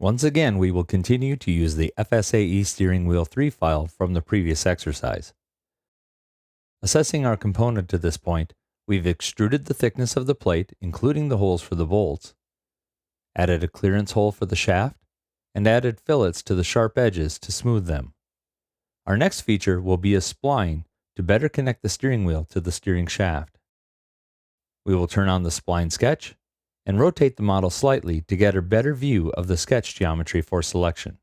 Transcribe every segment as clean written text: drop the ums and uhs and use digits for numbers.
Once again, we will continue to use the FSAE steering wheel 3 file from the previous exercise. Assessing our component to this point, we've extruded the thickness of the plate, including the holes for the bolts, added a clearance hole for the shaft, and added fillets to the sharp edges to smooth them. Our next feature will be a spline to better connect the steering wheel to the steering shaft. We will turn on the spline sketch and rotate the model slightly to get a better view of the sketch geometry for selection.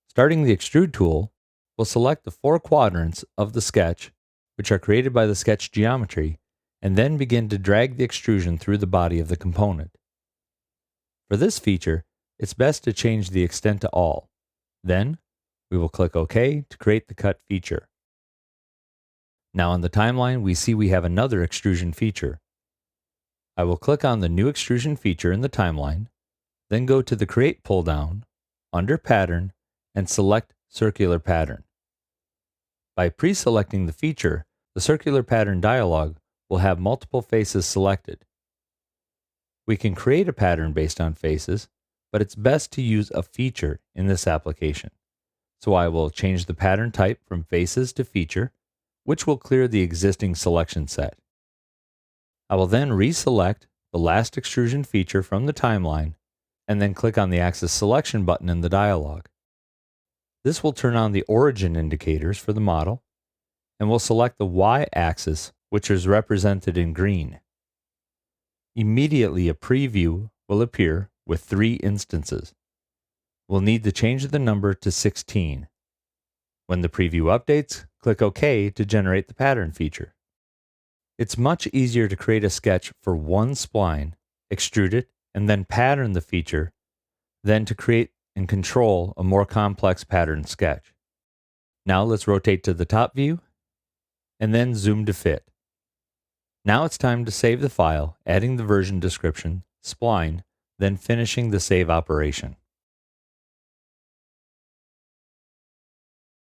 Starting the extrude tool, we'll select the 4 quadrants of the sketch, which are created by the sketch geometry, and then begin to drag the extrusion through the body of the component. For this feature, it's best to change the extent to all. Then, we will click OK to create the cut feature. Now on the timeline, we see we have another extrusion feature. I will click on the new extrusion feature in the timeline, then go to the Create pull-down, under Pattern, and select Circular Pattern. By pre-selecting the feature, the Circular Pattern dialog will have multiple faces selected. We can create a pattern based on faces, but it's best to use a feature in this application. So I will change the pattern type from faces to feature, which will clear the existing selection set. I will then reselect the last extrusion feature from the timeline and then click on the Axis Selection button in the dialog. This will turn on the origin indicators for the model, and we'll select the Y-axis, which is represented in green. Immediately a preview will appear with 3 instances. We'll need to change the number to 16. When the preview updates, click OK to generate the pattern feature. It's much easier to create a sketch for one spline, extrude it, and then pattern the feature than to create and control a more complex pattern sketch. Now let's rotate to the top view and then zoom to fit. Now it's time to save the file, adding the version description, spline, then finishing the save operation.